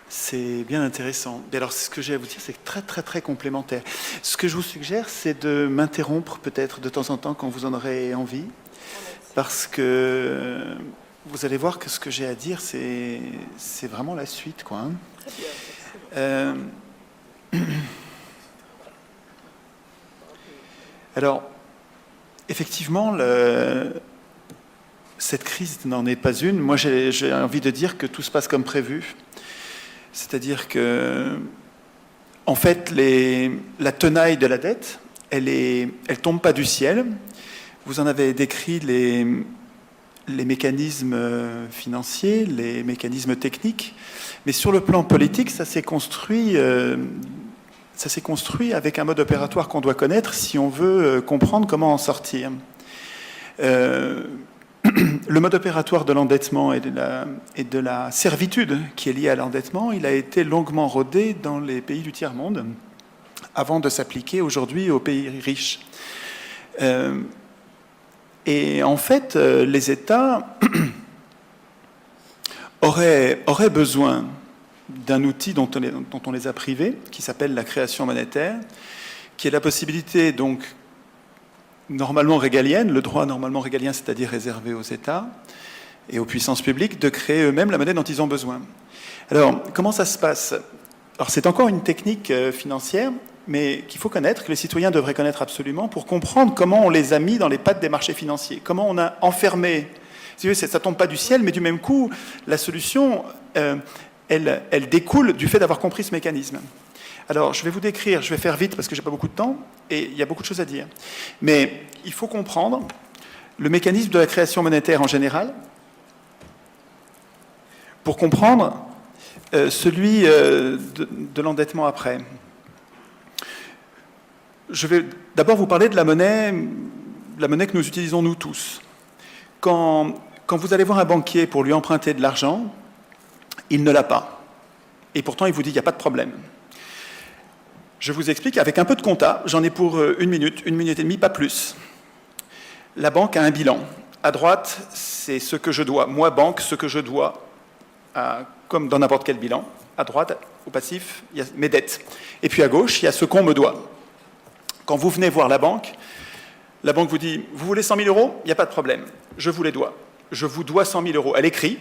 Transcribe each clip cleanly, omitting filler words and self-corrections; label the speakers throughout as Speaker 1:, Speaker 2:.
Speaker 1: C'est bien intéressant. Et alors, ce que j'ai à vous dire, c'est très, très, très complémentaire. Ce que je vous suggère, c'est de m'interrompre peut-être de temps en temps quand vous en aurez envie, parce que vous allez voir que ce que j'ai à dire, c'est vraiment la suite, quoi. Hein. Très bien. Alors, effectivement, cette crise n'en est pas une. Moi, j'ai envie de dire que tout se passe comme prévu. C'est-à-dire que, en fait, la tenaille de la dette, elle tombe pas du ciel. Vous en avez décrit les mécanismes financiers, les mécanismes techniques, mais sur le plan politique, ça s'est construit avec un mode opératoire qu'on doit connaître si on veut comprendre comment en sortir. Le mode opératoire de l'endettement et de la servitude qui est liée à l'endettement, il a été longuement rodé dans les pays du tiers-monde avant de s'appliquer aujourd'hui aux pays riches. Et en fait, les États auraient besoin d'un outil dont on les a privés, qui s'appelle la création monétaire, qui est la possibilité, donc, normalement régalienne, le droit normalement régalien, c'est-à-dire réservé aux États et aux puissances publiques, de créer eux-mêmes la monnaie dont ils ont besoin. Alors, comment ça se passe? Alors, c'est encore une technique financière, mais qu'il faut connaître, que les citoyens devraient connaître absolument, pour comprendre comment on les a mis dans les pattes des marchés financiers, comment on a enfermé. Ça ne tombe pas du ciel, mais du même coup, la solution, elle découle du fait d'avoir compris ce mécanisme. Alors, je vais vous décrire, je vais faire vite parce que je n'ai pas beaucoup de temps, et il y a beaucoup de choses à dire. Mais il faut comprendre le mécanisme de la création monétaire en général, pour comprendre celui de l'endettement après. Je vais d'abord vous parler de la monnaie que nous utilisons nous tous. Quand vous allez voir un banquier pour lui emprunter de l'argent, il ne l'a pas. Et pourtant, il vous dit, il n'y a pas de problème. Je vous explique, avec un peu de compta, j'en ai pour 1 minute et demie, pas plus. La banque a un bilan. À droite, c'est ce que je dois. Moi, banque, ce que je dois, comme dans n'importe quel bilan. À droite, au passif, il y a mes dettes. Et puis à gauche, il y a ce qu'on me doit. Quand vous venez voir la banque vous dit, vous voulez 100 000 euros? Il n'y a pas de problème. Je vous les dois. Je vous dois 100 000 euros. Elle écrit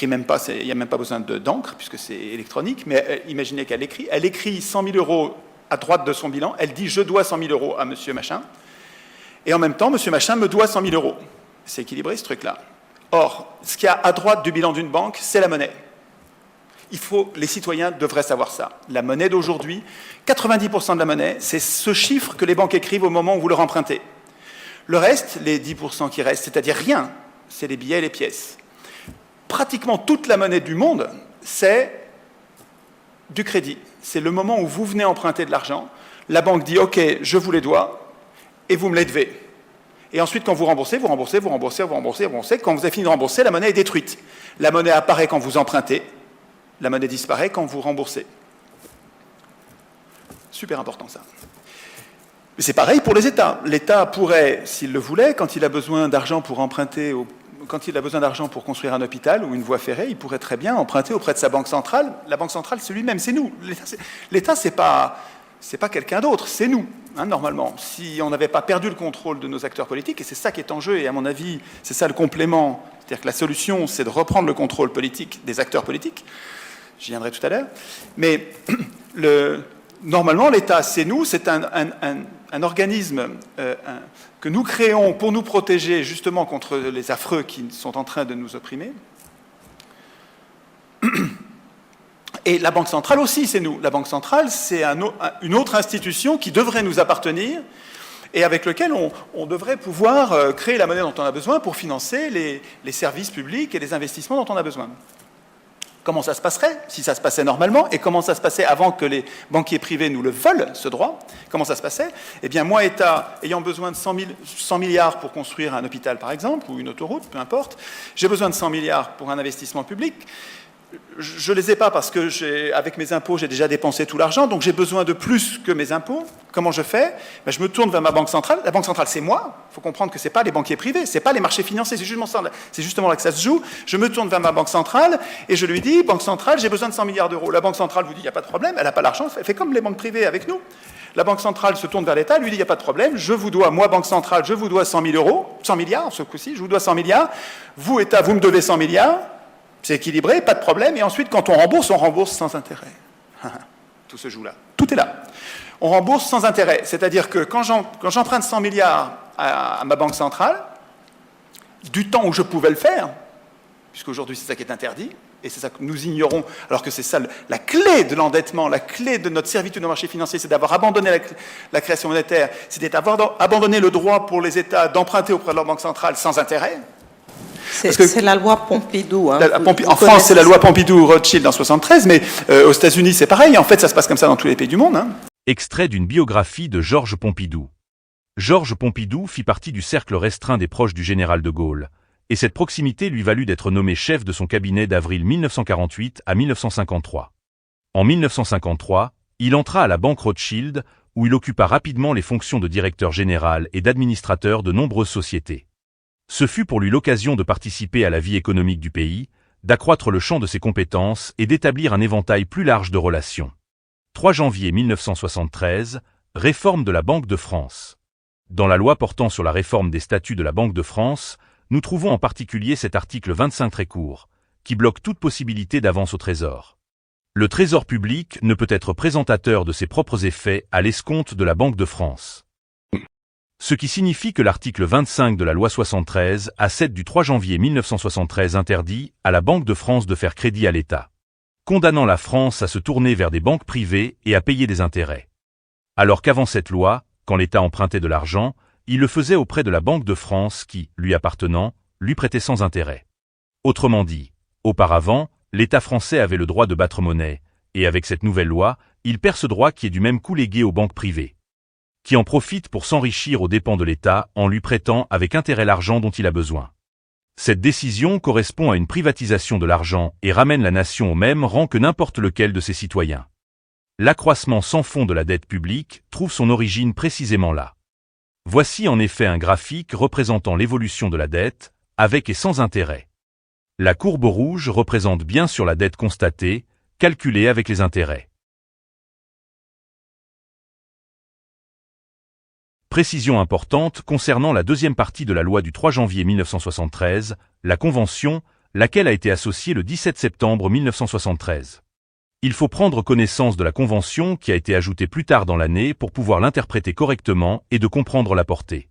Speaker 1: même pas, il n'y a même pas besoin d'encre, puisque c'est électronique, mais imaginez qu'elle écrit. Elle écrit 100 000 euros à droite de son bilan, elle dit « je dois 100 000 euros à monsieur machin », et en même temps, monsieur machin me doit 100 000 euros. C'est équilibré, ce truc-là. Or, ce qu'il y a à droite du bilan d'une banque, c'est la monnaie. Les citoyens devraient savoir ça. La monnaie d'aujourd'hui, 90% de la monnaie, c'est ce chiffre que les banques écrivent au moment où vous leur empruntez. Le reste, les 10% qui restent, c'est-à-dire rien, c'est les billets et les pièces. Pratiquement toute la monnaie du monde, c'est du crédit. C'est le moment où vous venez emprunter de l'argent, la banque dit « Ok, je vous les dois, et vous me les devez ». Et ensuite, quand vous remboursez, quand vous avez fini de rembourser, la monnaie est détruite. La monnaie apparaît quand vous empruntez, la monnaie disparaît quand vous remboursez. Super important, ça. Mais c'est pareil pour les États. L'État pourrait, s'il le voulait, quand il a besoin d'argent pour emprunter, quand il a besoin d'argent pour construire un hôpital ou une voie ferrée, il pourrait très bien emprunter auprès de sa banque centrale. La banque centrale, c'est lui-même, c'est nous. L'État, c'est pas quelqu'un d'autre, c'est nous, hein, normalement. Si on n'avait pas perdu le contrôle de nos acteurs politiques, et c'est ça qui est en jeu, et à mon avis, c'est ça le complément, c'est-à-dire que la solution, c'est de reprendre le contrôle politique des acteurs politiques. J'y viendrai tout à l'heure. Mais normalement, l'État, c'est nous, c'est un organisme que nous créons pour nous protéger justement contre les affreux qui sont en train de nous opprimer. Et la Banque centrale aussi, c'est nous. La Banque centrale, c'est une autre institution qui devrait nous appartenir et avec lequel on devrait pouvoir créer la monnaie dont on a besoin pour financer les services publics et les investissements dont on a besoin. Comment ça se passerait si ça se passait normalement? Et comment ça se passait avant que les banquiers privés nous le volent, ce droit? Comment ça se passait? Eh bien, moi, État, ayant besoin de 100 milliards pour construire un hôpital, par exemple, ou une autoroute, peu importe, j'ai besoin de 100 milliards pour un investissement public. Je ne les ai pas parce que, avec mes impôts, j'ai déjà dépensé tout l'argent, donc j'ai besoin de plus que mes impôts. Comment je fais? Je me tourne vers ma banque centrale. La banque centrale, c'est moi. Il faut comprendre que ce n'est pas les banquiers privés, ce n'est pas les marchés financiers, c'est justement là que ça se joue. Je me tourne vers ma banque centrale et je lui dis, banque centrale, j'ai besoin de 100 milliards d'euros. La banque centrale vous dit, il n'y a pas de problème, elle n'a pas l'argent, elle fait comme les banques privées avec nous. La banque centrale se tourne vers l'État, lui dit, il n'y a pas de problème, je vous dois, moi, banque centrale, je vous dois 100 000 euros, 100 milliards, ce coup-ci, je vous dois 100 milliards. Vous, État, vous me devez 100 milliards. C'est équilibré, pas de problème. Et ensuite, quand on rembourse sans intérêt. Tout se joue là. Tout est là. On rembourse sans intérêt. C'est-à-dire que quand j'emprunte 100 milliards à ma banque centrale, du temps où je pouvais le faire, puisqu'aujourd'hui c'est ça qui est interdit, et c'est ça que nous ignorons, alors que c'est ça la clé de l'endettement, la clé de notre servitude au marché financier, c'est d'avoir abandonné la création monétaire, c'est d'avoir abandonné le droit pour les États d'emprunter auprès de leur banque centrale sans intérêt.
Speaker 2: C'est la loi Pompidou. Hein.
Speaker 1: En France, c'est la loi Pompidou-Rothschild en 1973, mais aux États-Unis, c'est pareil. En fait, ça se passe comme ça dans tous les pays du monde. Hein.
Speaker 3: Extrait d'une biographie de Georges Pompidou. Georges Pompidou fit partie du cercle restreint des proches du général de Gaulle, et cette proximité lui valut d'être nommé chef de son cabinet d'avril 1948 à 1953. En 1953, il entra à la banque Rothschild, où il occupa rapidement les fonctions de directeur général et d'administrateur de nombreuses sociétés. Ce fut pour lui l'occasion de participer à la vie économique du pays, d'accroître le champ de ses compétences et d'établir un éventail plus large de relations. 3 janvier 1973, réforme de la Banque de France. Dans la loi portant sur la réforme des statuts de la Banque de France, nous trouvons en particulier cet article 25 très court, qui bloque toute possibilité d'avance au Trésor. Le Trésor public ne peut être présentateur de ses propres effets à l'escompte de la Banque de France. Ce qui signifie que l'article 25 de la loi 73 A7 du 3 janvier 1973 interdit à la Banque de France de faire crédit à l'État, condamnant la France à se tourner vers des banques privées et à payer des intérêts. Alors qu'avant cette loi, quand l'État empruntait de l'argent, il le faisait auprès de la Banque de France qui, lui appartenant, lui prêtait sans intérêt. Autrement dit, auparavant, l'État français avait le droit de battre monnaie, et avec cette nouvelle loi, il perd ce droit qui est du même coup légué aux banques privées, qui en profite pour s'enrichir aux dépens de l'État en lui prêtant avec intérêt l'argent dont il a besoin. Cette décision correspond à une privatisation de l'argent et ramène la nation au même rang que n'importe lequel de ses citoyens. L'accroissement sans fond de la dette publique trouve son origine précisément là. Voici en effet un graphique représentant l'évolution de la dette, avec et sans intérêt. La courbe rouge représente bien sûr la dette constatée, calculée avec les intérêts. Précision importante concernant la deuxième partie de la loi du 3 janvier 1973, la Convention, laquelle a été associée le 17 septembre 1973. Il faut prendre connaissance de la Convention qui a été ajoutée plus tard dans l'année pour pouvoir l'interpréter correctement et de comprendre la portée.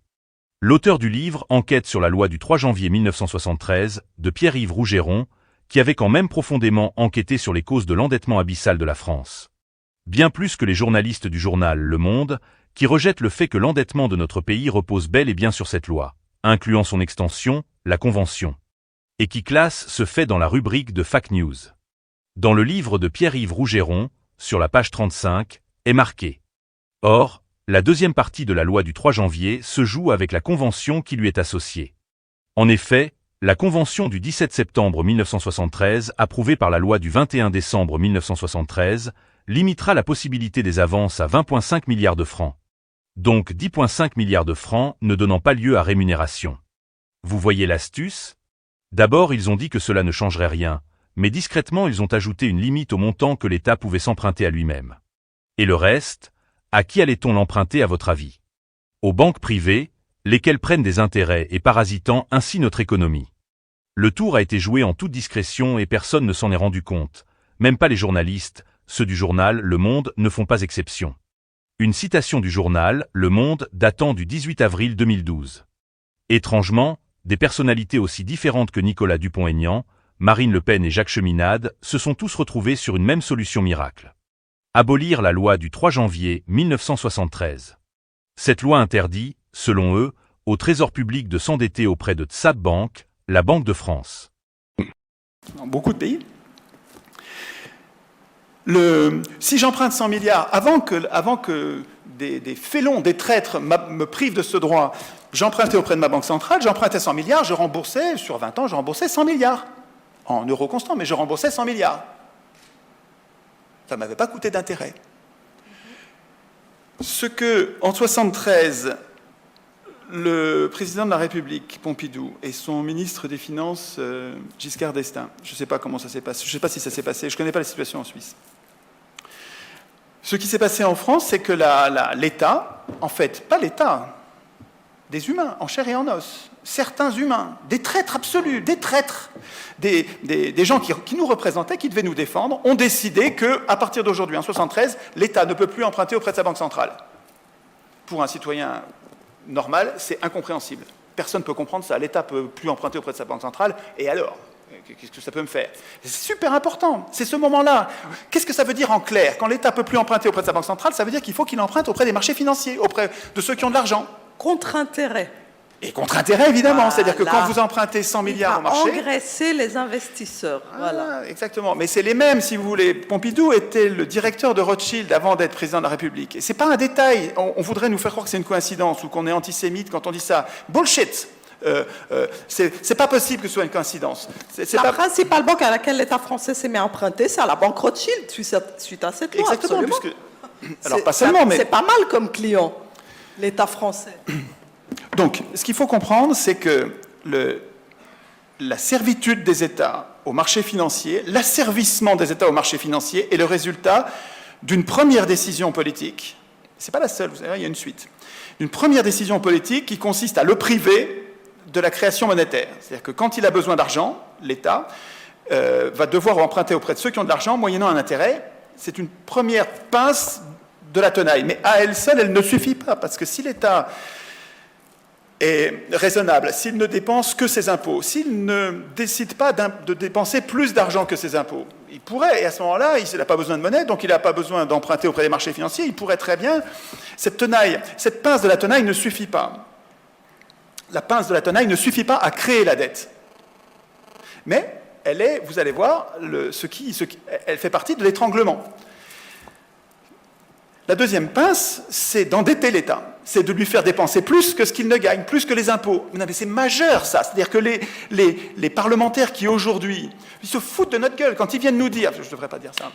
Speaker 3: L'auteur du livre enquête sur la loi du 3 janvier 1973 de Pierre-Yves Rougeron, qui avait quand même profondément enquêté sur les causes de l'endettement abyssal de la France. Bien plus que les journalistes du journal Le Monde, qui rejettent le fait que l'endettement de notre pays repose bel et bien sur cette loi, incluant son extension, la Convention, et qui classe ce fait dans la rubrique de Fake News. Dans le livre de Pierre-Yves Rougeron, sur la page 35, est marqué. Or, la deuxième partie de la loi du 3 janvier se joue avec la Convention qui lui est associée. En effet, la Convention du 17 septembre 1973, approuvée par la loi du 21 décembre 1973, limitera la possibilité des avances à 20,5 milliards de francs. Donc 10,5 milliards de francs ne donnant pas lieu à rémunération. Vous voyez l'astuce? D'abord, ils ont dit que cela ne changerait rien, mais discrètement ils ont ajouté une limite au montant que l'État pouvait s'emprunter à lui-même. Et le reste, à qui allait-on l'emprunter à votre avis? Aux banques privées, lesquelles prennent des intérêts et parasitant ainsi notre économie. Le tour a été joué en toute discrétion et personne ne s'en est rendu compte, même pas les journalistes, ceux du journal Le Monde ne font pas exception. Une citation du journal Le Monde datant du 18 avril 2012. Étrangement, des personnalités aussi différentes que Nicolas Dupont-Aignan, Marine Le Pen et Jacques Cheminade se sont tous retrouvés sur une même solution miracle. Abolir la loi du 3 janvier 1973. Cette loi interdit, selon eux, au Trésor public de s'endetter auprès de Tsab Bank, la Banque de France.
Speaker 1: Dans beaucoup de pays. Si j'emprunte 100 milliards, avant que des félons, des traîtres me privent de ce droit, j'empruntais auprès de ma banque centrale, j'empruntais 100 milliards, je remboursais, sur 20 ans, je remboursais 100 milliards. en euros constants, mais je remboursais 100 milliards. Ça ne m'avait pas coûté d'intérêt. Ce que, en 1973, le président de la République, Pompidou, et son ministre des Finances, Giscard d'Estaing, je ne sais pas comment ça s'est passé, je ne sais pas si ça s'est passé, je ne connais pas la situation en Suisse. Ce qui s'est passé en France, c'est que l'État, en fait, pas l'État, des humains, en chair et en os, certains humains, des traîtres absolus, des traîtres, des gens qui nous représentaient, qui devaient nous défendre, ont décidé qu'à partir d'aujourd'hui, en 1973, l'État ne peut plus emprunter auprès de sa banque centrale. Pour un citoyen normal, c'est incompréhensible. Personne ne peut comprendre ça. L'État ne peut plus emprunter auprès de sa banque centrale, et alors ? Qu'est-ce que ça peut me faire? C'est super important, c'est ce moment-là. Qu'est-ce que ça veut dire en clair? Quand l'État ne peut plus emprunter auprès de sa banque centrale, ça veut dire qu'il faut qu'il emprunte auprès des marchés financiers, auprès de ceux qui ont de l'argent.
Speaker 2: Contre-intérêt.
Speaker 1: Et contre-intérêt, évidemment.
Speaker 2: Voilà.
Speaker 1: C'est-à-dire que quand vous empruntez 100 milliards au marché...
Speaker 2: engraisser les investisseurs. Voilà.
Speaker 1: Exactement. Mais c'est les mêmes, si vous voulez. Pompidou était le directeur de Rothschild avant d'être président de la République. Et ce n'est pas un détail. On voudrait nous faire croire que c'est une coïncidence ou qu'on est antisémite quand on dit ça. Bullshit. C'est pas possible que ce soit une coïncidence.
Speaker 2: La principale banque à laquelle l'État français s'est mis à emprunter, c'est à la banque Rothschild, suite à cette loi.
Speaker 1: Exactement.
Speaker 2: Absolument.
Speaker 1: Alors, pas seulement, mais...
Speaker 2: C'est pas mal comme client, l'État français.
Speaker 1: Donc, ce qu'il faut comprendre, c'est que la servitude des États au marché financier, l'asservissement des États au marché financier est le résultat d'une première décision politique. Ce n'est pas la seule, vous savez, il y a une suite. Une première décision politique qui consiste à le priver de la création monétaire. C'est-à-dire que quand il a besoin d'argent, l'État va devoir emprunter auprès de ceux qui ont de l'argent, moyennant un intérêt. C'est une première pince de la tenaille. Mais à elle seule, elle ne suffit pas, parce que si l'État est raisonnable, s'il ne dépense que ses impôts, s'il ne décide pas de dépenser plus d'argent que ses impôts, il pourrait, et à ce moment-là, il n'a pas besoin de monnaie, donc il n'a pas besoin d'emprunter auprès des marchés financiers, il pourrait très bien... Cette pince de la tenaille ne suffit pas. La pince de la tenaille ne suffit pas à créer la dette. Mais elle est, vous allez voir, elle fait partie de l'étranglement. La deuxième pince, c'est d'endetter l'État. C'est de lui faire dépenser plus que ce qu'il ne gagne, plus que les impôts. Mais c'est majeur, ça. C'est-à-dire que les parlementaires qui, aujourd'hui, ils se foutent de notre gueule quand ils viennent nous dire... Je ne devrais pas dire ça.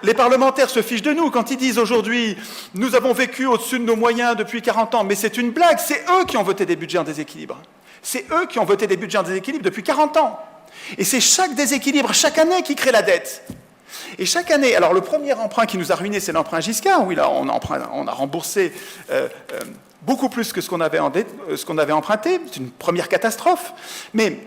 Speaker 1: Les parlementaires se fichent de nous quand ils disent aujourd'hui « Nous avons vécu au-dessus de nos moyens depuis 40 ans. » Mais c'est une blague. C'est eux qui ont voté des budgets en déséquilibre. C'est eux qui ont voté des budgets en déséquilibre depuis 40 ans. Et c'est chaque déséquilibre, chaque année, qui crée la dette. Et chaque année, alors le premier emprunt qui nous a ruinés, c'est l'emprunt Giscard, où on a remboursé beaucoup plus que ce qu'on avait emprunté. C'est une première catastrophe. Mais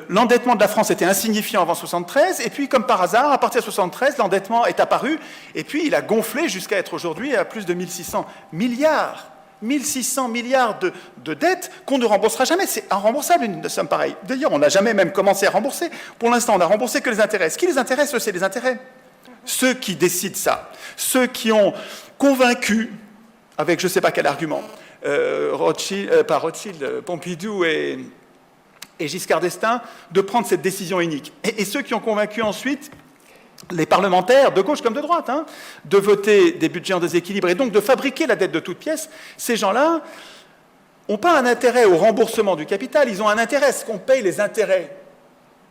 Speaker 1: l'endettement de la France était insignifiant avant 1973, et puis, comme par hasard, à partir de 1973, l'endettement est apparu, et puis il a gonflé jusqu'à être aujourd'hui à plus de 1600 milliards. 1600 milliards de dettes qu'on ne remboursera jamais. C'est irremboursable, une somme pareille. D'ailleurs, on n'a jamais même commencé à rembourser. Pour l'instant, on n'a remboursé que les intérêts. Ce qui les intéresse, c'est les intérêts. Ceux qui décident ça, ceux qui ont convaincu, avec je ne sais pas quel argument, Pompidou et Giscard d'Estaing, de prendre cette décision inique. Et ceux qui ont convaincu ensuite les parlementaires, de gauche comme de droite, de voter des budgets en déséquilibre et donc de fabriquer la dette de toutes pièces, ces gens-là n'ont pas un intérêt au remboursement du capital, ils ont un intérêt à ce qu'on paye les intérêts.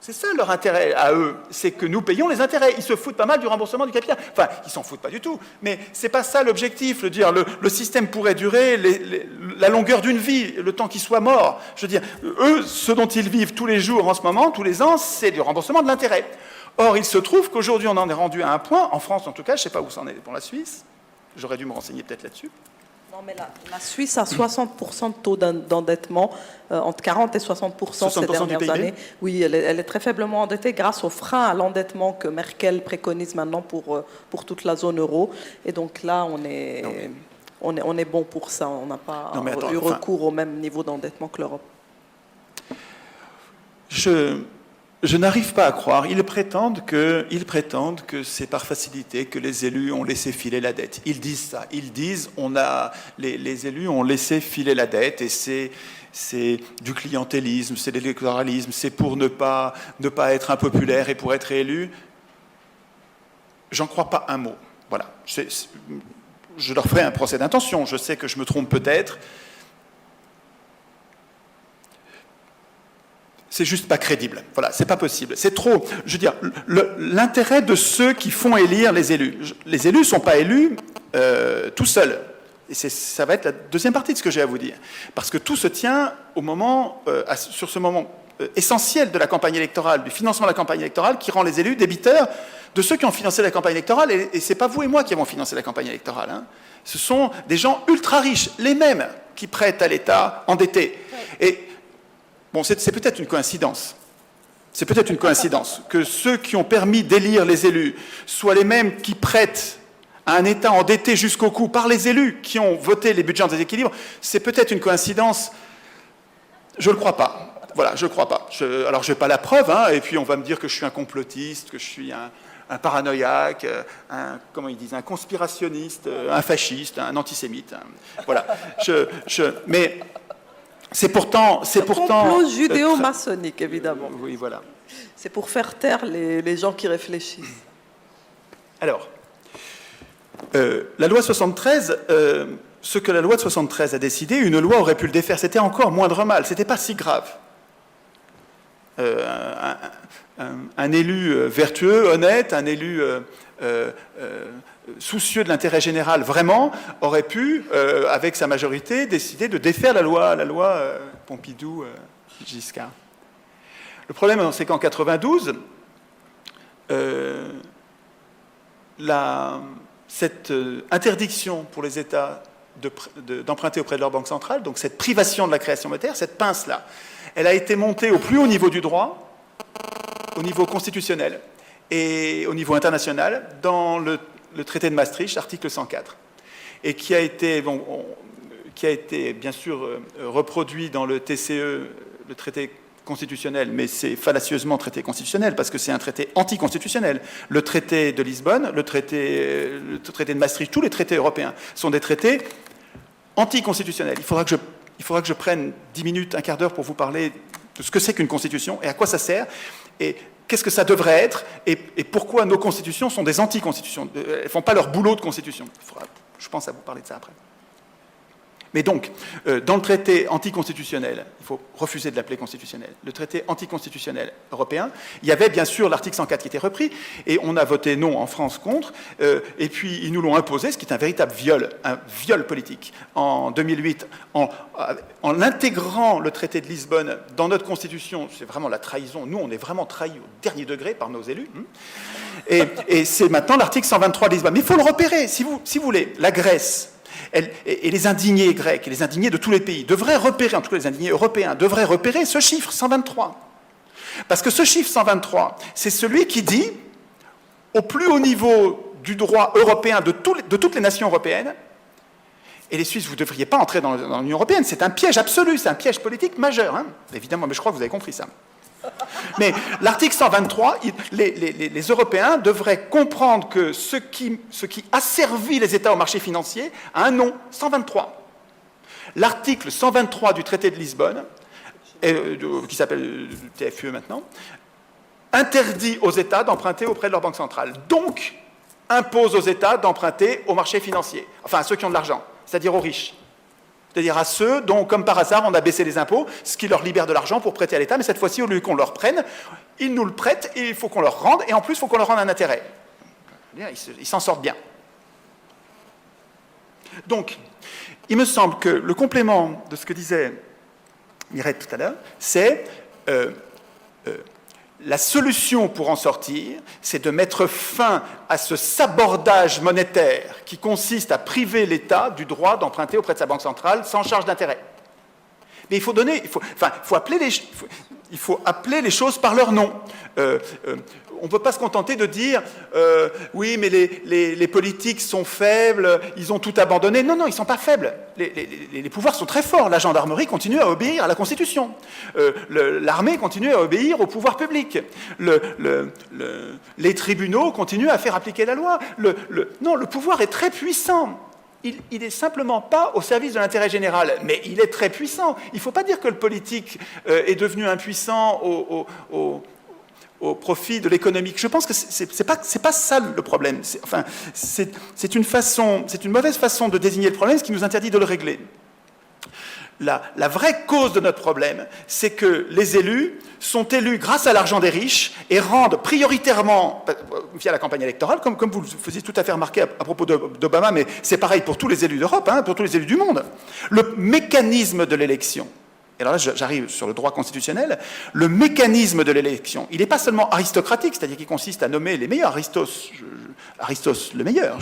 Speaker 1: C'est ça leur intérêt à eux, c'est que nous payons les intérêts. Ils se foutent pas mal du remboursement du capital. Enfin, ils s'en foutent pas du tout, mais c'est pas ça l'objectif. Le système pourrait durer la longueur d'une vie, le temps qu'il soit mort. Je veux dire, eux, ce dont ils vivent tous les jours en ce moment, tous les ans, c'est du remboursement de l'intérêt. Or, il se trouve qu'aujourd'hui, on en est rendu à un point, en France en tout cas, je ne sais pas où ça en est pour la Suisse, j'aurais dû me renseigner peut-être là-dessus.
Speaker 2: Non, mais la Suisse a 60% de taux d'endettement, entre 40 et 60% ces dernières années. Oui, elle est très faiblement endettée grâce au frein à l'endettement que Merkel préconise maintenant pour toute la zone euro. Et donc là, on est bon pour ça. On n'a pas eu recours au même niveau d'endettement que l'Europe.
Speaker 1: Je n'arrive pas à croire. Ils prétendent que c'est par facilité que les élus ont laissé filer la dette. Ils disent ça. Ils disent les élus ont laissé filer la dette et c'est du clientélisme, c'est de l'électoralisme, c'est pour ne pas être impopulaire et pour être élu. J'en crois pas un mot. Voilà. Je leur ferai un procès d'intention. Je sais que je me trompe peut-être. c'est juste pas crédible. Voilà, c'est pas possible. C'est trop. Je veux dire, l'intérêt de ceux qui font élire les élus. Les élus sont pas élus tout seuls. Et ça va être la deuxième partie de ce que j'ai à vous dire. Parce que tout se tient au moment, sur ce moment essentiel de la campagne électorale, du financement de la campagne électorale, qui rend les élus débiteurs de ceux qui ont financé la campagne électorale. Et c'est pas vous et moi qui avons financé la campagne électorale. Hein. Ce sont des gens ultra riches, les mêmes qui prêtent à l'État endetté. Et bon, c'est peut-être une coïncidence. C'est peut-être une coïncidence que ceux qui ont permis d'élire les élus soient les mêmes qui prêtent à un État endetté jusqu'au cou par les élus qui ont voté les budgets en déséquilibre. C'est peut-être une coïncidence. Je ne le crois pas. Voilà, je ne crois pas. Alors, je n'ai pas la preuve, hein, et puis on va me dire que je suis un complotiste, que je suis un paranoïaque, comment ils disent, un conspirationniste, un fasciste, un antisémite. Hein. Voilà. Mais c'est pourtant...
Speaker 2: complot judéo-maçonnique, évidemment.
Speaker 1: Oui, voilà.
Speaker 2: C'est pour faire taire les gens qui réfléchissent.
Speaker 1: Alors, la loi 73, ce que la loi de 73 a décidé, une loi aurait pu le défaire. C'était encore moindre mal, c'était pas si grave. Un élu vertueux, honnête, un élu soucieux de l'intérêt général vraiment, aurait pu, avec sa majorité, décider de défaire la loi Pompidou-Giscard. Le problème, c'est qu'en 92, cette interdiction pour les États d'emprunter auprès de leur banque centrale, donc cette privation de la création monétaire, cette pince-là, elle a été montée au plus haut niveau du droit, au niveau constitutionnel et au niveau international, dans le traité de Maastricht, article 104, et qui a été bien sûr reproduit dans le TCE, le traité constitutionnel, mais c'est fallacieusement traité constitutionnel, parce que c'est un traité anticonstitutionnel. Le traité de Lisbonne, le traité de Maastricht, tous les traités européens sont des traités anticonstitutionnels. Il faudra que je prenne 10 minutes, un quart d'heure pour vous parler de ce que c'est qu'une constitution et à quoi ça sert, et qu'est-ce que ça devrait être, et pourquoi nos constitutions sont des anticonstitutions. Elles ne font pas leur boulot de constitution. Je pense à vous parler de ça après. Mais donc, dans le traité anticonstitutionnel, il faut refuser de l'appeler constitutionnel, le traité anticonstitutionnel européen, il y avait bien sûr l'article 104 qui était repris, et on a voté non en France contre, et puis ils nous l'ont imposé, ce qui est un véritable viol politique. En 2008, en intégrant le traité de Lisbonne dans notre constitution, c'est vraiment la trahison. Nous, on est vraiment trahis au dernier degré par nos élus. Et c'est maintenant l'article 123 de Lisbonne. Mais il faut le repérer, si vous voulez. La Grèce... et les indignés grecs et les indignés de tous les pays devraient repérer, en tout cas les indignés européens, devraient repérer ce chiffre 123. Parce que ce chiffre 123, c'est celui qui dit, au plus haut niveau du droit européen de toutes les nations européennes, et les Suisses, vous ne devriez pas entrer dans l'Union européenne, c'est un piège absolu, c'est un piège politique majeur, hein. Évidemment, mais je crois que vous avez compris ça. Mais l'article 123, les Européens devraient comprendre que ce qui asservit les États au marché financier a un nom, 123. L'article 123 du traité de Lisbonne, qui s'appelle TFUE maintenant, interdit aux États d'emprunter auprès de leur banque centrale. Donc, impose aux États d'emprunter au marché financier, enfin à ceux qui ont de l'argent, c'est-à-dire aux riches. C'est-à-dire à ceux dont, comme par hasard, on a baissé les impôts, ce qui leur libère de l'argent pour prêter à l'État, mais cette fois-ci, au lieu qu'on leur prenne, ils nous le prêtent et il faut qu'on leur rende, et en plus, il faut qu'on leur rende un intérêt. Ils s'en sortent bien. Donc, il me semble que le complément de ce que disait Mireille tout à l'heure, c'est la solution pour en sortir, c'est de mettre fin à ce sabordage monétaire qui consiste à priver l'État du droit d'emprunter auprès de sa banque centrale sans charge d'intérêt. Mais il faut appeler les choses par leur nom. On ne peut pas se contenter de dire oui, mais les politiques sont faibles, ils ont tout abandonné. Non, ils ne sont pas faibles. Les pouvoirs sont très forts. La gendarmerie continue à obéir à la Constitution. L'armée continue à obéir au pouvoir public. Les tribunaux continuent à faire appliquer la loi. Non, le pouvoir est très puissant. Il n'est simplement pas au service de l'intérêt général, mais il est très puissant. Il ne faut pas dire que le politique est devenu impuissant au profit de l'économique. Je pense que c'est pas ça le problème. C'est une mauvaise façon de désigner le problème, ce qui nous interdit de le régler. la vraie cause de notre problème, c'est que les élus sont élus grâce à l'argent des riches et rendent prioritairement, via la campagne électorale, comme vous le faisiez tout à fait remarquer à propos d'Obama, mais c'est pareil pour tous les élus d'Europe, pour tous les élus du monde, le mécanisme de l'élection. Et alors là, j'arrive sur le droit constitutionnel. Le mécanisme de l'élection, il n'est pas seulement aristocratique, c'est-à-dire qu'il consiste à nommer les meilleurs. Aristos, le meilleur.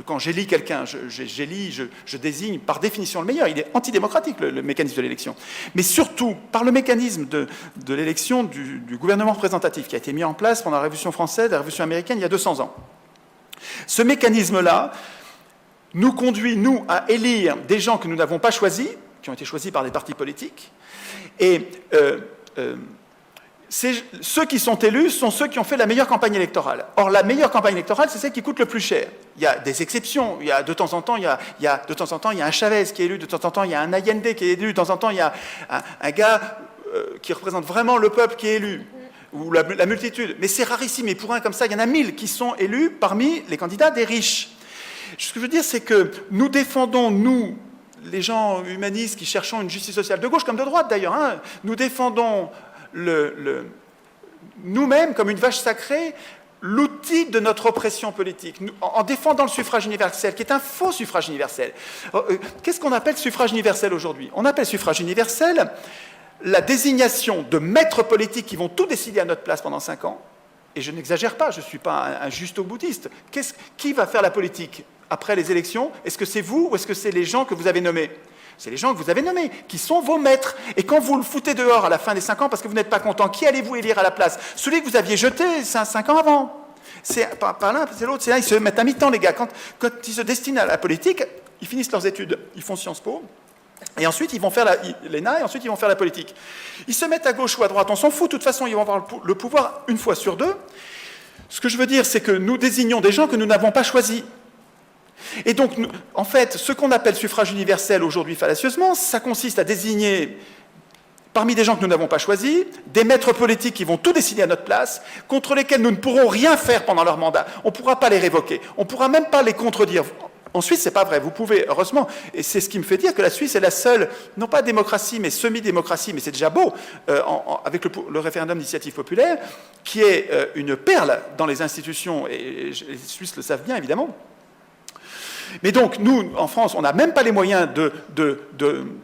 Speaker 1: Quand j'élis quelqu'un, je désigne par définition le meilleur. Il est antidémocratique, le mécanisme de l'élection. Mais surtout, par le mécanisme de l'élection du gouvernement représentatif qui a été mis en place pendant la Révolution française, la Révolution américaine, il y a 200 ans. Ce mécanisme-là nous conduit, nous, à élire des gens que nous n'avons pas choisis, qui ont été choisis par des partis politiques. Et ceux qui sont élus sont ceux qui ont fait la meilleure campagne électorale. Or, la meilleure campagne électorale, c'est celle qui coûte le plus cher. Il y a des exceptions. Il y a, de temps en temps, il y a un Chavez qui est élu. De temps en temps, il y a un Allende qui est élu. De temps en temps, il y a un gars qui représente vraiment le peuple qui est élu. Ou la multitude. Mais c'est rarissime. Et pour un comme ça, il y en a 1000 qui sont élus parmi les candidats des riches. Ce que je veux dire, c'est que nous défendons, nous, les gens humanistes qui cherchons une justice sociale, de gauche comme de droite d'ailleurs, nous défendons nous-mêmes, comme une vache sacrée, l'outil de notre oppression politique, en défendant le suffrage universel, qui est un faux suffrage universel. Qu'est-ce qu'on appelle suffrage universel aujourd'hui? On appelle suffrage universel la désignation de maîtres politiques qui vont tout décider à notre place pendant 5 ans, et je n'exagère pas, je ne suis pas un justo-boutiste. Qui va faire la politique après les élections? Est-ce que c'est vous ou est-ce que c'est les gens que vous avez nommés? C'est les gens que vous avez nommés, qui sont vos maîtres. Et quand vous le foutez dehors à la fin des 5 ans parce que vous n'êtes pas content, qui allez-vous élire à la place? Celui que vous aviez jeté 5 ans avant. C'est pas l'un, c'est l'autre. C'est là, ils se mettent à mi-temps, les gars. Quand ils se destinent à la politique, ils finissent leurs études. Ils font Sciences Po. Et ensuite, ils vont faire l'ENA, et ensuite, ils vont faire la politique. Ils se mettent à gauche ou à droite, on s'en fout. De toute façon, ils vont avoir le pouvoir une fois sur 2. Ce que je veux dire, c'est que nous désignons des gens que nous n'avons pas choisis. Et donc, en fait, ce qu'on appelle suffrage universel aujourd'hui fallacieusement, ça consiste à désigner, parmi des gens que nous n'avons pas choisis, des maîtres politiques qui vont tout décider à notre place, contre lesquels nous ne pourrons rien faire pendant leur mandat. On ne pourra pas les révoquer. On ne pourra même pas les contredire. En Suisse, ce n'est pas vrai. Vous pouvez, heureusement, et c'est ce qui me fait dire que la Suisse est la seule, non pas démocratie, mais semi-démocratie, mais c'est déjà beau, avec le référendum d'initiative populaire, qui est une perle dans les institutions, et les Suisses le savent bien, évidemment. Mais donc, nous, en France, on n'a même pas les moyens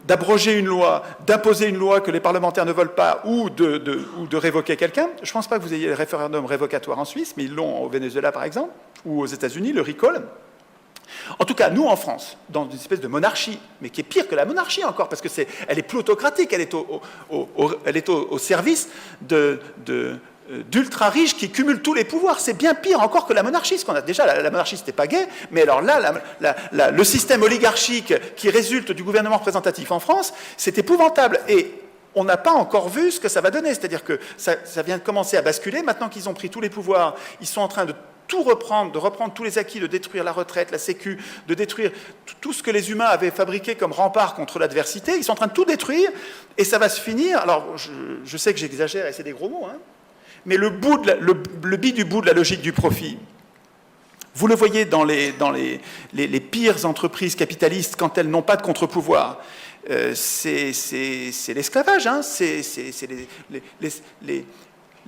Speaker 1: d'abroger une loi, d'imposer une loi que les parlementaires ne veulent pas, ou de révoquer quelqu'un. Je ne pense pas que vous ayez le référendum révocatoire en Suisse, mais ils l'ont au Venezuela, par exemple, ou aux États-Unis, le recall. En tout cas, nous, en France, dans une espèce de monarchie, mais qui est pire que la monarchie encore, parce qu'elle est plutocratique, elle est au service d'ultra-riches qui cumulent tous les pouvoirs. C'est bien pire encore que la monarchie. Déjà, la monarchie, c'était pas gay, mais alors là, le système oligarchique qui résulte du gouvernement représentatif en France, c'est épouvantable. Et on n'a pas encore vu ce que ça va donner. C'est-à-dire que ça vient de commencer à basculer. Maintenant qu'ils ont pris tous les pouvoirs, ils sont en train de tout reprendre, de reprendre tous les acquis, de détruire la retraite, la sécu, de détruire tout ce que les humains avaient fabriqué comme rempart contre l'adversité. Ils sont en train de tout détruire, et ça va se finir. Alors, je sais que j'exagère, et c'est des gros mots, mais le bit du bout de la logique du profit, vous le voyez dans les pires entreprises capitalistes quand elles n'ont pas de contre-pouvoir. C'est l'esclavage, c'est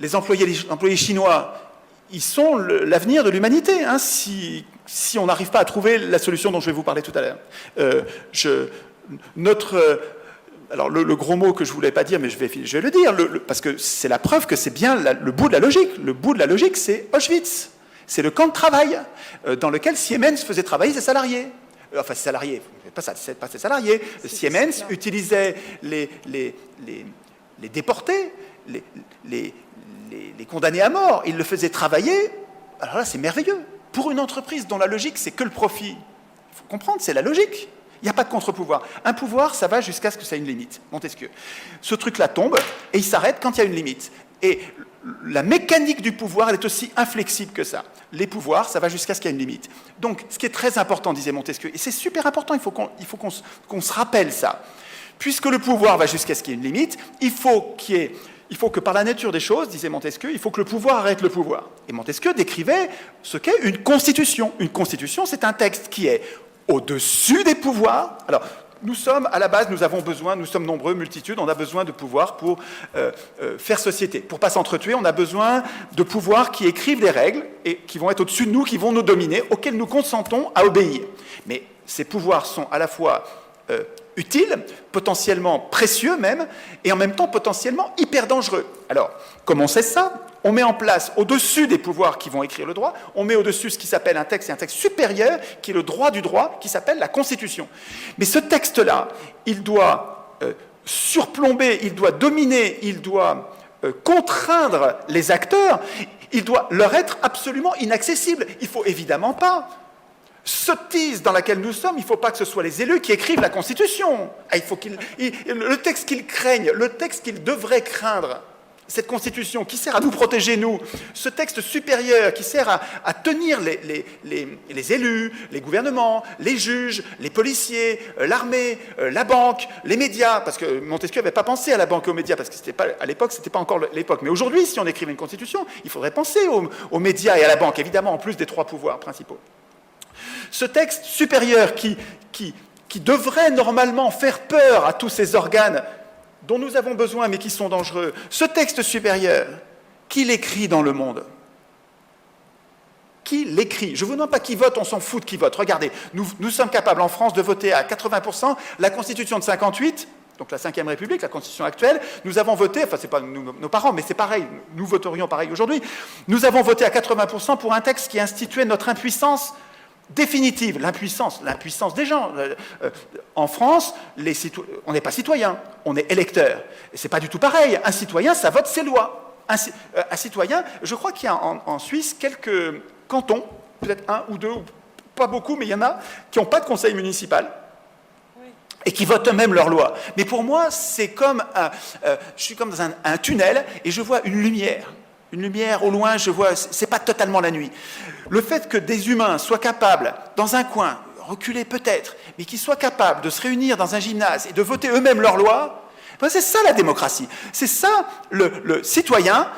Speaker 1: les employés chinois. Ils sont l'avenir de l'humanité, si on n'arrive pas à trouver la solution dont je vais vous parler tout à l'heure. Alors le gros mot que je ne voulais pas dire, mais je vais le dire, parce que c'est la preuve que c'est bien le bout de la logique. Le bout de la logique, c'est Auschwitz. C'est le camp de travail dans lequel Siemens faisait travailler ses salariés. Enfin, ses salariés, pas ses salariés. Siemens utilisait les déportés, les condamnés à mort. Il le faisait travailler. Alors là, c'est merveilleux. Pour une entreprise dont la logique, c'est que le profit. Il faut comprendre, c'est la logique. Il n'y a pas de contre-pouvoir. Un pouvoir, ça va jusqu'à ce que ça ait une limite. Montesquieu. Ce truc-là tombe et il s'arrête quand il y a une limite. Et la mécanique du pouvoir, elle est aussi inflexible que ça. Les pouvoirs, ça va jusqu'à ce qu'il y ait une limite. Donc, ce qui est très important, disait Montesquieu, et c'est super important, il faut qu'on se rappelle ça. Puisque le pouvoir va jusqu'à ce qu'il y ait une limite, il faut que par la nature des choses, disait Montesquieu, il faut que le pouvoir arrête le pouvoir. Et Montesquieu décrivait ce qu'est une constitution. Une constitution, c'est un texte qui est au-dessus des pouvoirs. Alors, nous sommes, à la base, nous avons besoin, nous sommes nombreux, multitudes, on a besoin de pouvoir pour faire société. Pour ne pas s'entretuer, on a besoin de pouvoirs qui écrivent les règles et qui vont être au-dessus de nous, qui vont nous dominer, auxquels nous consentons à obéir. Mais ces pouvoirs sont à la fois utiles, potentiellement précieux même, et en même temps potentiellement hyper dangereux. Alors, comment on sait ça ? On met en place, au-dessus des pouvoirs qui vont écrire le droit, on met au-dessus ce qui s'appelle un texte, et un texte supérieur, qui est le droit du droit, qui s'appelle la Constitution. Mais ce texte-là, il doit surplomber, il doit dominer, il doit contraindre les acteurs, il doit leur être absolument inaccessible. Il ne faut évidemment pas sottise dans laquelle nous sommes, il ne faut pas que ce soit les élus qui écrivent la Constitution. Le texte qu'ils craignent, le texte qu'ils devraient craindre, cette Constitution qui sert à nous protéger, nous, ce texte supérieur qui sert à tenir les élus, les gouvernements, les juges, les policiers, l'armée, la banque, les médias, parce que Montesquieu n'avait pas pensé à la banque et aux médias, parce que à l'époque, ce n'était pas encore l'époque. Mais aujourd'hui, si on écrivait une Constitution, il faudrait penser aux médias et à la banque, évidemment, en plus des 3 pouvoirs principaux. Ce texte supérieur qui devrait normalement faire peur à tous ces organes dont nous avons besoin mais qui sont dangereux, ce texte supérieur, qui l'écrit dans le monde ? Qui l'écrit ? Je ne vous demande pas qui vote, on s'en fout de qui vote. Regardez, nous sommes capables en France de voter à 80% la Constitution de 58, donc la Ve République, la Constitution actuelle. Nous avons voté, enfin c'est pas nos parents, mais c'est pareil, nous voterions pareil aujourd'hui. Nous avons voté à 80% pour un texte qui instituait notre impuissance définitive, l'impuissance des gens. En France, on n'est pas citoyen, on est électeur. Et c'est pas du tout pareil. Un citoyen, ça vote ses lois. Un citoyen, je crois qu'il y a en Suisse quelques cantons, peut-être 1 ou 2, pas beaucoup, mais il y en a, qui n'ont pas de conseil municipal et qui votent eux-mêmes leurs lois. Mais pour moi, c'est comme je suis comme dans un tunnel et je vois une lumière. Une lumière au loin, je vois, c'est pas totalement la nuit. Le fait que des humains soient capables, dans un coin, reculés peut-être, mais qu'ils soient capables de se réunir dans un gymnase et de voter eux-mêmes leurs lois, ben c'est ça la démocratie. C'est ça le citoyen,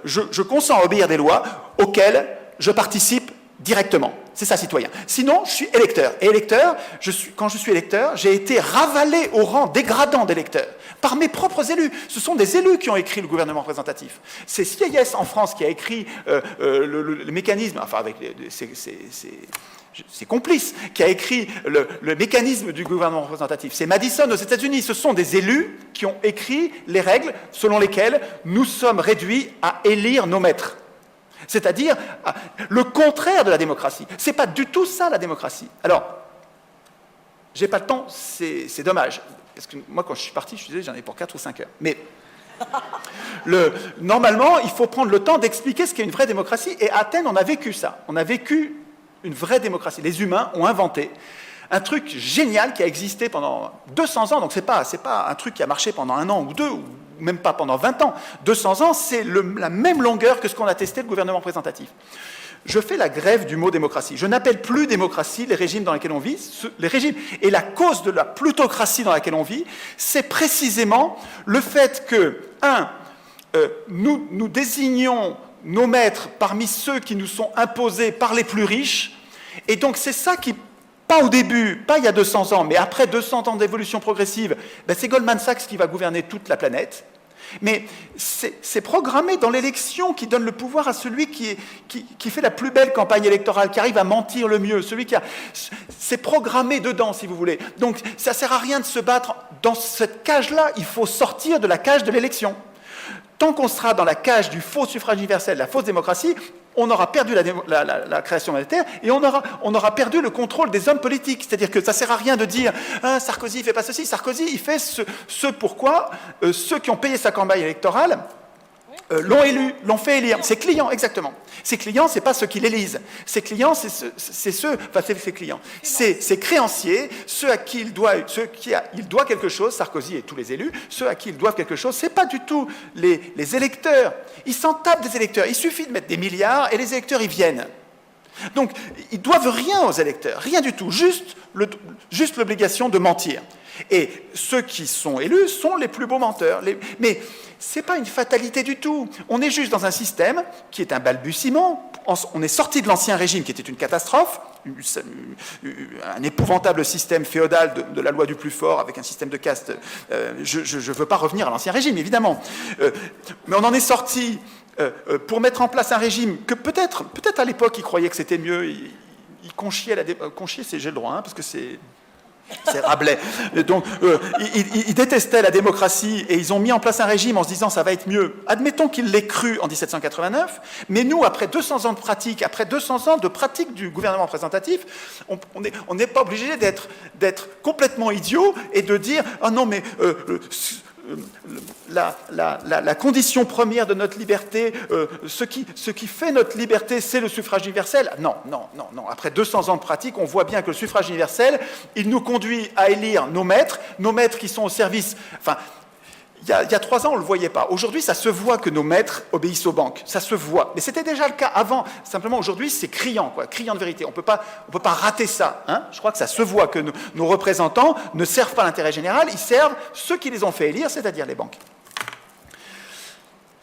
Speaker 1: je consens à obéir des lois auxquelles je participe directement. C'est ça, citoyen. Sinon, je suis électeur. Et électeur, quand je suis électeur, j'ai été ravalé au rang dégradant d'électeur par mes propres élus. Ce sont des élus qui ont écrit le gouvernement représentatif. C'est CIS en France qui a écrit le mécanisme, enfin avec ses complices, qui a écrit le mécanisme du gouvernement représentatif. C'est Madison aux États-Unis. Ce sont des élus qui ont écrit les règles selon lesquelles nous sommes réduits à élire nos maîtres. C'est-à-dire le contraire de la démocratie. C'est pas du tout ça, la démocratie. Alors, j'ai pas le temps, c'est dommage. Parce que moi, quand je suis parti, je suis désolé, j'en ai pour 4 ou 5 heures. Mais normalement, il faut prendre le temps d'expliquer ce qu'est une vraie démocratie. Et à Athènes, on a vécu ça. On a vécu une vraie démocratie. Les humains ont inventé un truc génial qui a existé pendant 200 ans. Donc, c'est pas un truc qui a marché pendant 1 an ou 2, ou même pas pendant 20 ans. 200 ans, c'est la même longueur que ce qu'on a testé le gouvernement représentatif. Je fais la grève du mot démocratie. Je n'appelle plus démocratie les régimes dans lesquels on vit. Les régimes, et la cause de la plutocratie dans laquelle on vit, c'est précisément le fait que, nous désignons nos maîtres parmi ceux qui nous sont imposés par les plus riches, et donc c'est ça qui, pas au début, pas il y a 200 ans, mais après 200 ans d'évolution progressive, c'est Goldman Sachs qui va gouverner toute la planète. Mais c'est programmé dans l'élection qui donne le pouvoir à celui qui fait la plus belle campagne électorale, qui arrive à mentir le mieux, c'est programmé dedans, si vous voulez. Donc, ça ne sert à rien de se battre dans cette cage-là, il faut sortir de la cage de l'élection. Tant qu'on sera dans la cage du faux suffrage universel, la fausse démocratie, on aura perdu la création monétaire et on aura perdu le contrôle des hommes politiques. C'est-à-dire que ça ne sert à rien de dire « Sarkozy ne fait pas ceci ». Sarkozy, il fait ce pourquoi ceux qui ont payé sa campagne électorale l'ont élu, l'ont fait élire. Ses clients, exactement. Ses clients, ce n'est pas ceux qui l'élisent. Ses clients, c'est ses clients. C'est ses créanciers, ceux à qui il doit quelque chose, Sarkozy et tous les élus, ceux à qui ils doivent quelque chose, ce n'est pas du tout les électeurs. Ils s'en tapent des électeurs. Il suffit de mettre des milliards et les électeurs, ils viennent. Donc, ils ne doivent rien aux électeurs, rien du tout, juste l'obligation de mentir. Et ceux qui sont élus sont les plus beaux menteurs. Mais ce n'est pas une fatalité du tout. On est juste dans un système qui est un balbutiement. On est sorti de l'ancien régime qui était une catastrophe. un épouvantable système féodal de la loi du plus fort, avec un système de caste. Je ne veux pas revenir à l'Ancien Régime, évidemment. Mais on en est sorti pour mettre en place un régime que peut-être à l'époque, ils croyaient que c'était mieux. Ils conchiaient, j'ai le droit, hein, parce que c'est Rabelais. Donc, ils détestaient la démocratie et ils ont mis en place un régime en se disant ça va être mieux. Admettons qu'ils l'aient cru en 1789, mais nous, après 200 ans de pratique, après 200 ans de pratique du gouvernement représentatif, on n'est pas obligé d'être complètement idiot et de dire « Ah non, mais la condition première de notre liberté, ce qui fait notre liberté, c'est le suffrage universel. » Non. Après 200 ans de pratique, on voit bien que le suffrage universel, il nous conduit à élire nos maîtres qui sont au service... Enfin, il y a 3 ans, on ne le voyait pas. Aujourd'hui, ça se voit que nos maîtres obéissent aux banques. Ça se voit. Mais c'était déjà le cas avant. Simplement, aujourd'hui, c'est criant, criant de vérité. On ne peut pas rater ça. Hein. Je crois que ça se voit que nos représentants ne servent pas l'intérêt général, ils servent ceux qui les ont fait élire, c'est-à-dire les banques.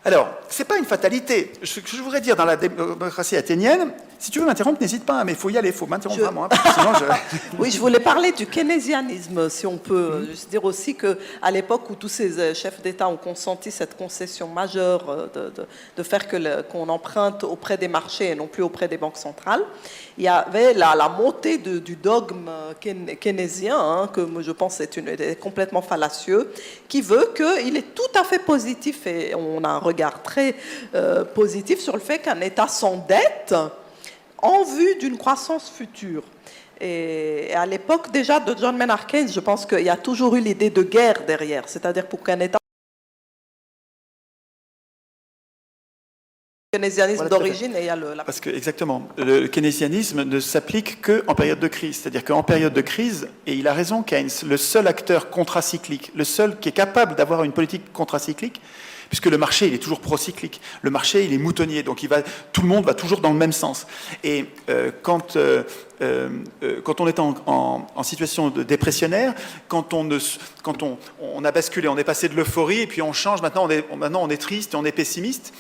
Speaker 1: Alors, ce n'est pas une fatalité. Ce que je voudrais dire dans la démocratie athénienne, si tu veux m'interrompre, n'hésite pas, mais il faut y aller, il faut m'interrompre vraiment. Hein, sinon
Speaker 2: Oui, je voulais parler du keynésianisme, si on peut. Juste dire aussi qu'à l'époque où tous ces chefs d'État ont consenti cette concession majeure de faire qu'on emprunte auprès des marchés et non plus auprès des banques centrales, il y avait la montée du dogme keynésien, hein, que je pense est complètement fallacieux, qui veut qu'il est tout à fait positif, et on a un regard très positif sur le fait qu'un État s'endette en vue d'une croissance future. Et à l'époque déjà de John Maynard Keynes, je pense qu'il y a toujours eu l'idée de guerre derrière, c'est-à-dire pour qu'un État... Le keynésianisme d'origine, et il y a
Speaker 1: Parce que, exactement, le keynésianisme ne s'applique qu'en période de crise. C'est-à-dire qu'en période de crise, et il a raison Keynes, le seul acteur contracyclique, le seul qui est capable d'avoir une politique contracyclique, puisque le marché, il est toujours procyclique. Le marché, il est moutonnier, donc tout le monde va toujours dans le même sens. Et quand on est en situation de dépressionnaire, quand on a basculé, on est passé de l'euphorie, et puis on change, maintenant on est triste et on est pessimiste,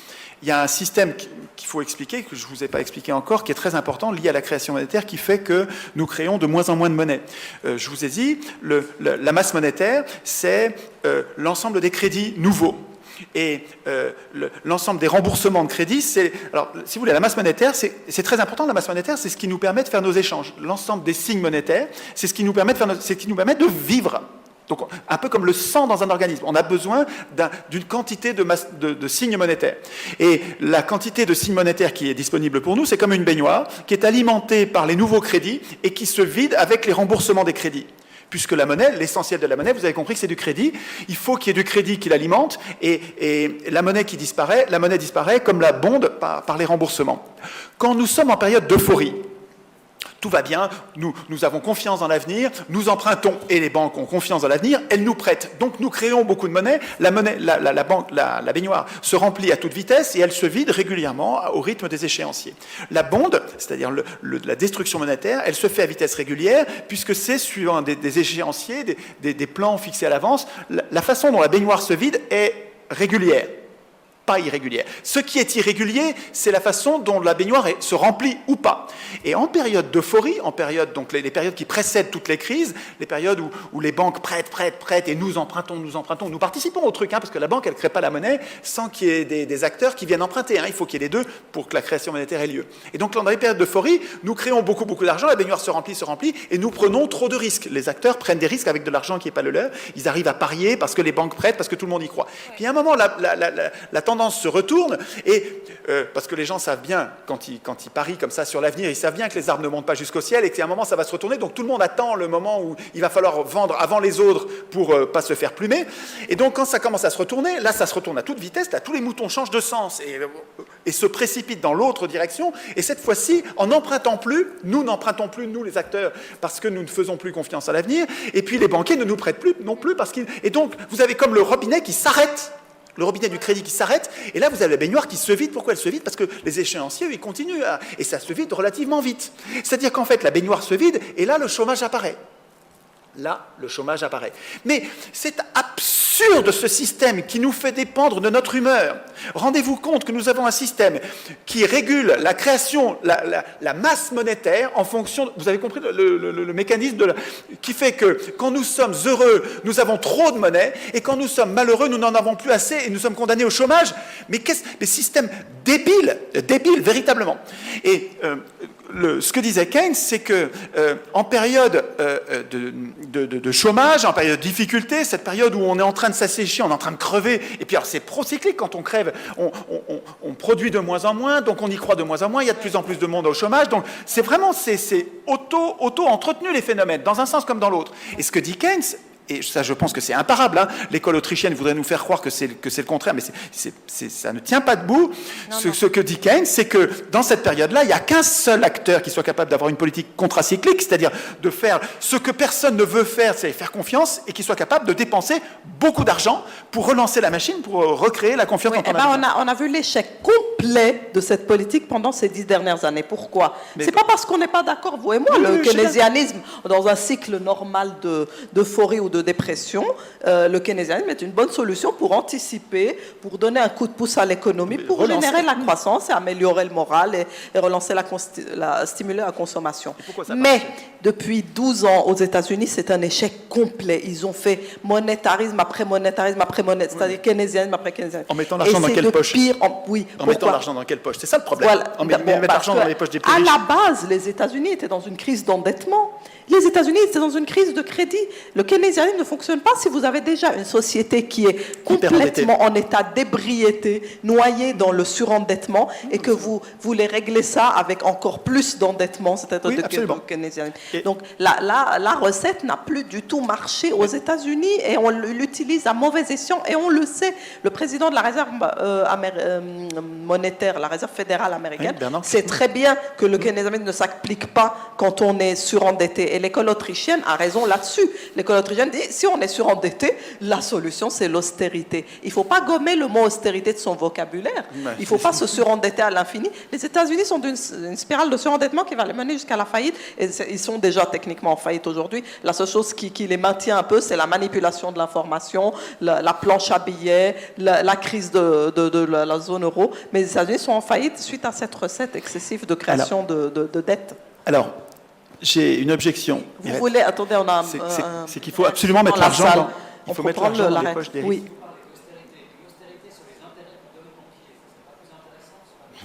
Speaker 1: il y a un système qu'il faut expliquer, que je ne vous ai pas expliqué encore, qui est très important, lié à la création monétaire, qui fait que nous créons de moins en moins de monnaie. Je vous ai dit, la masse monétaire, c'est l'ensemble des crédits nouveaux. Et l'ensemble des remboursements de crédit, alors si vous voulez, la masse monétaire, c'est très important. La masse monétaire, c'est ce qui nous permet de faire nos échanges. L'ensemble des signes monétaires, c'est ce qui nous permet de vivre. Donc, un peu comme le sang dans un organisme. On a besoin d'une quantité de signes monétaires. Et la quantité de signes monétaires qui est disponible pour nous, c'est comme une baignoire qui est alimentée par les nouveaux crédits et qui se vide avec les remboursements des crédits. Puisque la monnaie, l'essentiel de la monnaie, vous avez compris que c'est du crédit, il faut qu'il y ait du crédit qui l'alimente, et la monnaie disparaît comme la bonde par les remboursements. Quand nous sommes en période d'euphorie, tout va bien, nous avons confiance dans l'avenir, nous empruntons, et les banques ont confiance dans l'avenir, elles nous prêtent. Donc nous créons beaucoup de monnaie, la baignoire se remplit à toute vitesse et elle se vide régulièrement au rythme des échéanciers. La bonde, c'est-à-dire la destruction monétaire, elle se fait à vitesse régulière, puisque c'est suivant des échéanciers, des plans fixés à l'avance. La façon dont la baignoire se vide est régulière. Pas irrégulière. Ce qui est irrégulier, c'est la façon dont la baignoire se remplit ou pas. Et en période d'euphorie, donc les périodes qui précèdent toutes les crises, les périodes où les banques prêtent, et nous empruntons, nous participons au truc, hein, parce que la banque, elle ne crée pas la monnaie sans qu'il y ait des acteurs qui viennent emprunter. Hein. Il faut qu'il y ait les deux pour que la création monétaire ait lieu. Et donc, dans les périodes d'euphorie, nous créons beaucoup d'argent, la baignoire se remplit, et nous prenons trop de risques. Les acteurs prennent des risques avec de l'argent qui n'est pas le leur. Ils arrivent à parier parce que les banques prêtent, parce que tout le monde y croit. Puis à un moment, la tendance se retourne, et parce que les gens savent bien, quand ils parient comme ça sur l'avenir, ils savent bien que les arbres ne montent pas jusqu'au ciel et qu'à un moment ça va se retourner, donc tout le monde attend le moment où il va falloir vendre avant les autres pour pas se faire plumer. Et donc quand ça commence à se retourner, là ça se retourne à toute vitesse, là tous les moutons changent de sens et se précipitent dans l'autre direction, et cette fois-ci, en n'empruntant plus, nous n'empruntons plus, nous les acteurs, parce que nous ne faisons plus confiance à l'avenir, et puis les banquiers ne nous prêtent plus non plus, et donc vous avez comme le robinet qui s'arrête, le robinet du crédit qui s'arrête, et là vous avez la baignoire qui se vide. Pourquoi elle se vide? Parce que les échéanciers, ils continuent, et ça se vide relativement vite. C'est-à-dire qu'en fait, la baignoire se vide, et là le chômage apparaît. là, le chômage apparaît. Mais c'est absurde ce système qui nous fait dépendre de notre humeur. Rendez-vous compte que nous avons un système qui régule la création, la masse monétaire en fonction, vous avez compris le mécanisme qui fait que quand nous sommes heureux, nous avons trop de monnaie, et quand nous sommes malheureux, nous n'en avons plus assez et nous sommes condamnés au chômage. Mais système débile, véritablement. Et ce que disait Keynes, c'est que en période de chômage, en période de difficulté, cette période où on est en train de s'assécher, on est en train de crever, et puis alors c'est procyclique, quand on crève, on produit de moins en moins, donc on y croit de moins en moins, il y a de plus en plus de monde au chômage, donc c'est vraiment, c'est auto-entretenu les phénomènes, dans un sens comme dans l'autre. Et ce que dit Keynes, et ça je pense que c'est imparable, hein. L'école autrichienne voudrait nous faire croire que c'est le contraire, mais ça ne tient pas debout. Ce que dit Keynes, c'est que dans cette période-là, il n'y a qu'un seul acteur qui soit capable d'avoir une politique contracyclique, c'est-à-dire de faire ce que personne ne veut faire, c'est faire confiance, et qui soit capable de dépenser beaucoup d'argent pour relancer la machine, pour recréer la confiance dont
Speaker 2: on a vu l'échec complet de cette politique pendant ces 10 dernières années. Pourquoi? C'est pas parce qu'on n'est pas d'accord, vous et moi, le keynésianisme, dans un cycle normal d'euphorie ou de dépression, le keynésianisme est une bonne solution pour anticiper, pour donner un coup de pouce à l'économie, pour générer de la croissance et améliorer le moral et relancer stimuler la consommation. Mais depuis 12 ans aux États-Unis, c'est un échec complet. Ils ont fait monétarisme après monétarisme après monétarisme, c'est-à-dire keynésianisme après keynésianisme.
Speaker 1: En mettant l'argent dans quelle poche?
Speaker 2: En
Speaker 1: mettant l'argent dans quelle poche? C'est ça le problème.
Speaker 2: Voilà.
Speaker 1: En mettant l'argent dans les poches des plus riches.
Speaker 2: À la base, les États-Unis étaient dans une crise d'endettement. Les États-Unis étaient dans une crise de crédit. Le keynésianisme ne fonctionne pas si vous avez déjà une société qui est complètement en état d'ébriété, noyée dans le surendettement, et que vous voulez régler ça avec encore plus d'endettement, c'est-à-dire de keynésianisme. Donc la recette n'a plus du tout marché aux États-Unis et on l'utilise à mauvais escient et on le sait. Le président de la réserve monétaire, la réserve fédérale américaine, sait très bien que le keynésianisme ne s'applique pas quand on est surendetté. Et l'école autrichienne a raison là-dessus. L'école autrichienne dit, si on est surendetté, la solution, c'est l'austérité. Il ne faut pas gommer le mot austérité de son vocabulaire. Il ne faut pas se surendetter à l'infini. Les États-Unis sont d'une spirale de surendettement qui va les mener jusqu'à la faillite. Et ils sont déjà techniquement en faillite aujourd'hui. La seule chose qui les maintient un peu, c'est la manipulation de l'information, la planche à billets, la crise de la zone euro. Mais les États-Unis sont en faillite suite à cette recette excessive de création de dettes.
Speaker 1: Alors, j'ai une objection.
Speaker 2: Vous voulez... Attendez, on a...
Speaker 1: C'est qu'il faut absolument mettre l'argent dans... Il faut mettre l'argent dans les poches des riches.
Speaker 2: Oui.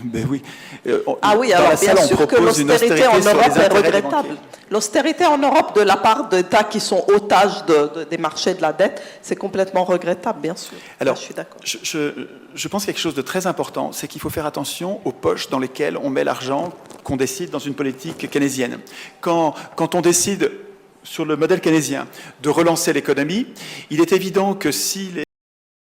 Speaker 1: Ben oui.
Speaker 2: Oui, alors bien sûr que l'austérité en Europe est regrettable. L'austérité en Europe de la part d'États qui sont otages des marchés de la dette, c'est complètement regrettable, bien sûr.
Speaker 1: Alors,
Speaker 2: je suis d'accord.
Speaker 1: Je pense quelque chose de très important, c'est qu'il faut faire attention aux poches dans lesquelles on met l'argent qu'on décide dans une politique keynésienne. Quand on décide, sur le modèle keynésien, de relancer l'économie, il est évident que si